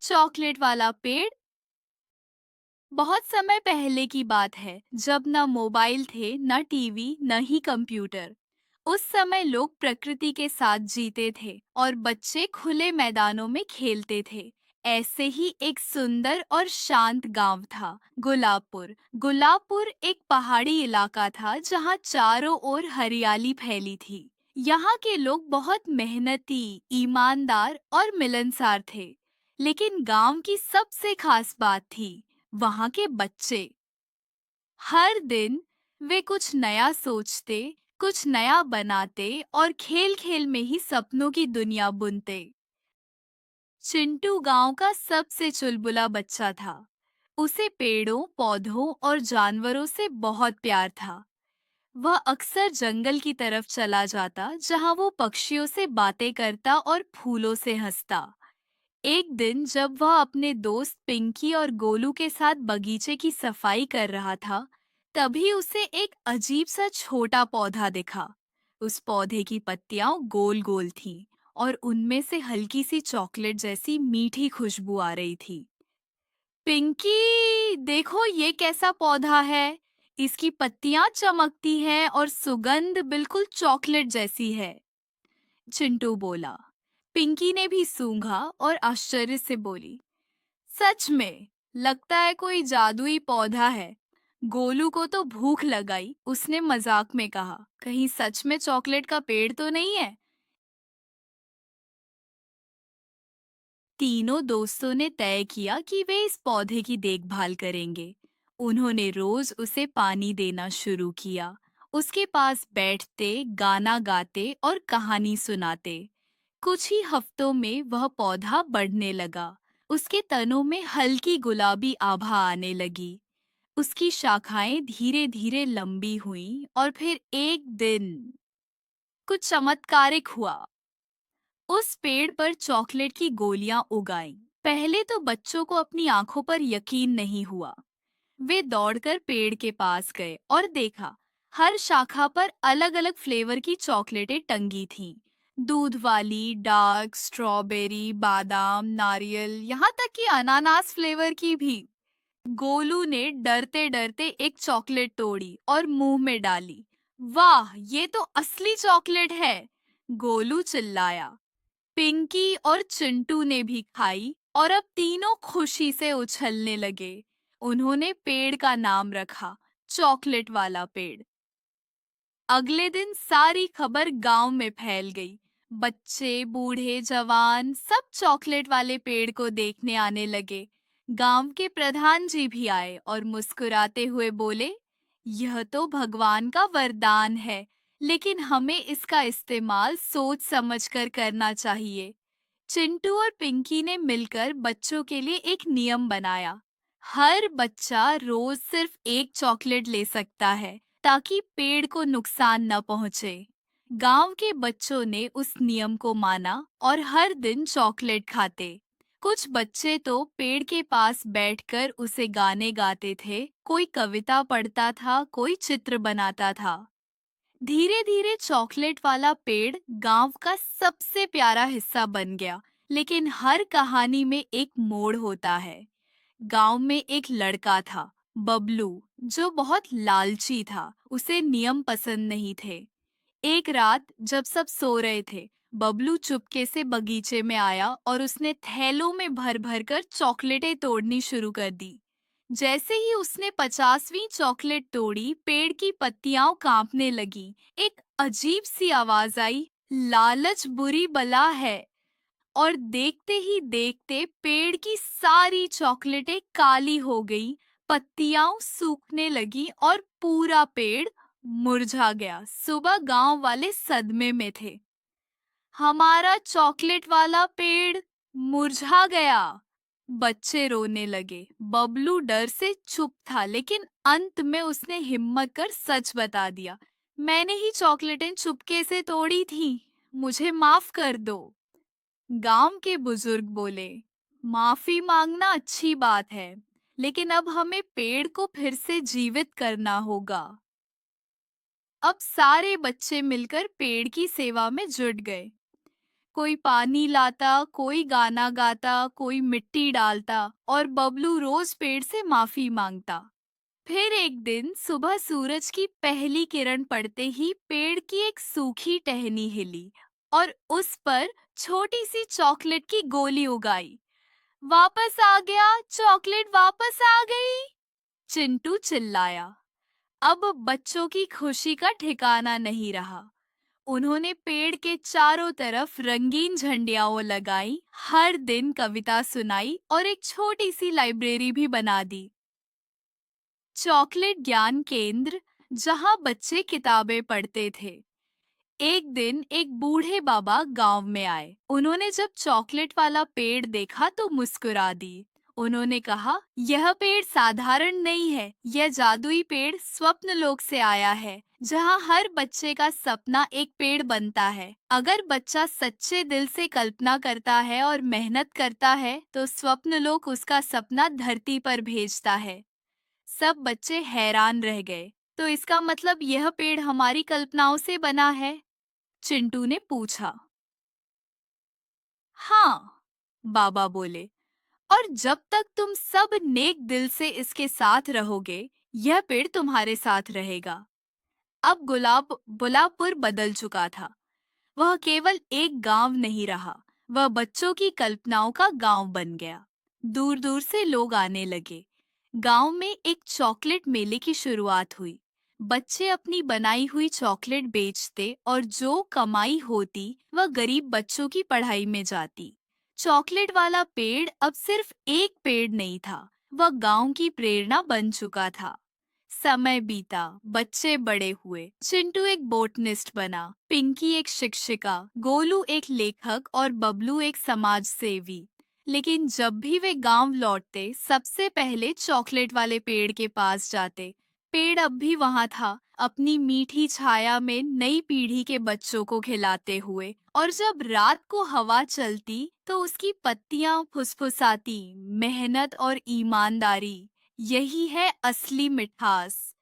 Chocolate वाला पेड़। बहुत समय पहले की बात है जब न मोबाइल थे, न टीवी, न ही कंप्यूटर। उस समय लोग प्रकृति के साथ जीते थे और बच्चे खुले मैदानों में खेलते थे। ऐसे ही एक सुंदर और शांत गांव था, गुलाबपुर। गुलाबपुर एक पहाड़ी इलाका था जहां चारों ओर हरियाली फैली थी। यहाँ के लोग बहुत मेहनती, ईमानदार और मिलनसार थे। लेकिन गांव की सबसे खास बात थी वहाँ के बच्चे। हर दिन वे कुछ नया सोचते, कुछ नया बनाते और खेल-खेल में ही सपनों की दुनिया बुनते। चिंटू गांव का सबसे चुलबुला बच्चा था। उसे पेड़ों, पौधों और जानवरों से बहुत प्यार था। वह अक्सर जंगल की तरफ चला जाता, जहां वो पक्षियों से बातें करता और फूलों से हंसता। एक दिन जब वह अपने दोस्त पिंकी और गोलू के साथ बगीचे की सफाई कर रहा था, तभी उसे एक अजीब सा छोटा पौधा दिखा। उस पौधे की पत्तियां गोल-गोल थीं और उनमें से हल्की सी चॉकलेट जैसी मीठी खुशबू आ रही थी। पिंकी, देखो ये कैसा पौधा है। इसकी पत्तियां चमकती हैं और सुगंध बिल्कुल चॉकलेट जैसी है। चिंटू बोला। पिंकी ने भी सूंघा और आश्चर्य से बोली, सच में, लगता है कोई जादुई पौधा है। गोलू को तो भूख लगाई, उसने मजाक में कहा, कहीं सच में चॉकलेट का पेड़ तो नहीं है। तीनों दोस्तों ने तय किया कि वे इस पौधे की देखभाल करेंगे। उन्होंने रोज उसे पानी देना शुरू किया। उसके पास बैठते, गाना गाते और कहानी सुनाते। कुछ ही हफ्तों में वह पौधा बढ़ने लगा। उसके तनों में हल्की गुलाबी आभा आने लगी। उसकी शाखाएं धीरे-धीरे लंबी हुईं और फिर एक दिन कुछ चमत्कारिक हुआ। उस पेड़ पर चॉकलेट की गोलियां उग आईं। पहले तो बच्चों को अपनी आंखों पर यकीन नहीं हुआ। वे दौड़कर पेड़ के पास गए और देखा, हर शाखा पर अलग-अलग फ्लेवर की चॉकलेटें टंगी थीं। दूध वाली, डार्क, स्ट्रॉबेरी, बादाम, नारियल, यहाँ तक कि अनानास फ्लेवर की भी। गोलू ने डरते-डरते एक चॉकलेट तोड़ी और मुंह में डाली। वाह, ये तो असली चॉकलेट है! गोलू चिल्लाया। पिंकी और चिंटू ने भी खाई और अब तीनों खुशी से उछलने लगे। उन्होंने पेड़ का नाम रखा, चॉकलेट वाला पेड़। अगले दिन सारी खबर गांव में फैल गई। बच्चे, बूढ़े, जवान सब चॉकलेट वाले पेड़ को देखने आने लगे। गांव के प्रधान जी भी आए और मुस्कुराते हुए बोले, यह तो भगवान का वरदान है, लेकिन हमें इसका इस्तेमाल सोच समझकर करना चाहिए। चिंटू और पिंकी ने मिलकर बच्चों के लिए एक नियम बनाया। हर बच्चा रोज सिर्फ एक चॉकलेट ले सकता है, ताकि पेड़ को नुकसान न पहुंचे। गांव के बच्चों ने उस नियम को माना और हर दिन चॉकलेट खाते। कुछ बच्चे तो पेड़ के पास बैठकर उसे गाने गाते थे, कोई कविता पढ़ता था, कोई चित्र बनाता था। धीरे-धीरे चॉकलेट वाला पेड़ गांव का सबसे प्यारा हिस्सा बन गया। लेकिन हर कहानी में एक मोड़ होता है। गांव में एक लड़का था, बबलू, जो बहुत लालची था। उसे नियम पसंद नहीं थे। एक रात जब सब सो रहे थे, बबलू चुपके से बगीचे में आया और उसने थैलों में भर-भर कर चॉकलेटें तोड़नी शुरू कर दी। जैसे ही उसने 50वीं चॉकलेट तोड़ी, पेड़ की पत्तियां कांपने लगी। एक अजीब सी आवाज आई, लालच बुरी बला है। और देखते ही देखते पेड़ की सारी चॉकलेटें काली हो गई, पत्तियां सूखने लगी और पूरा पेड़ मुरझा गया। सुबह गांव वाले सदमे में थे। हमारा चॉकलेट वाला पेड़ मुरझा गया। बच्चे रोने लगे। बबलू डर से चुप था, लेकिन अंत में उसने हिम्मत कर सच बता दिया। मैंने ही चॉकलेटें चुपके से तोड़ी थी। मुझे माफ कर दो। गांव के बुजुर्ग बोले, माफी मांगना अच्छी बात है, लेकिन अब हमें पेड़ को फिर से जीवित करना होगा। अब सारे बच्चे मिलकर पेड़ की सेवा में जुट गए। कोई पानी लाता, कोई गाना गाता, कोई मिट्टी डालता और बबलू रोज पेड़ से माफी मांगता। फिर एक दिन सुबह सूरज की पहली किरण पड़ते ही पेड़ की एक सूखी टहनी हिली और उस पर छोटी सी चॉकलेट की गोली उगाई। वापस आ गया, चॉकलेट वापस आ गई, चिंटू चिल्लाया। अब बच्चों की खुशी का ठिकाना नहीं रहा। उन्होंने पेड़ के चारों तरफ रंगीन झंडियाओं लगाई, हर दिन कविता सुनाई और एक छोटी सी लाइब्रेरी भी बना दी। चॉकलेट ज्ञान केंद्र, जहां बच्चे किताबें पढ़ते थे। एक दिन एक बूढ़े बाबा गांव में आए। उन्होंने जब चॉकलेट वाला पेड़ देखा तो मुस्कुरा दी। उन्होंने कहा, यह पेड़ साधारण नहीं है, यह जादुई पेड़ स्वप्न लोक से आया है, जहां हर बच्चे का सपना एक पेड़ बनता है। अगर बच्चा सच्चे दिल से कल्पना करता है और मेहनत करता है, तो स्वप्न लोक उसका सपना धरती पर भेजता है। सब बच्चे हैरान रह गए। तो इसका मतलब यह पेड़ हमारी कल्पनाओं से बना है? चिंटू ने पूछा। हाँ, बाबा बोले, और जब तक तुम सब नेक दिल से इसके साथ रहोगे, यह पेड़ तुम्हारे साथ रहेगा। अब गुलाबपुर बदल चुका था। वह केवल एक गांव नहीं रहा, वह बच्चों की कल्पनाओं का गांव बन गया। दूर दूर से लोग आने लगे। गांव में एक चॉकलेट मेले की शुरुआत हुई। बच्चे अपनी बनाई हुई चॉकलेट बेचते और जो कमाई होती वह गरीब बच्चों की पढ़ाई में जाती। चॉकलेट वाला पेड़ अब सिर्फ एक पेड़ नहीं था, वह गांव की प्रेरणा बन चुका था। समय बीता, बच्चे बड़े हुए। चिंटू एक बोटनिस्ट बना, पिंकी एक शिक्षिका, गोलू एक लेखक और बबलू एक समाज सेवी। लेकिन जब भी वे गांव लौटते, सबसे पहले चॉकलेट वाले पेड़ के पास जाते। पेड़ अब भी वहां था, अपनी मीठी छाया में नई पीढ़ी के बच्चों को खिलाते हुए। और जब रात को हवा चलती, तो उसकी पत्तियां फुसफुसाती। मेहनत और ईमानदारी, यही है असली मिठास।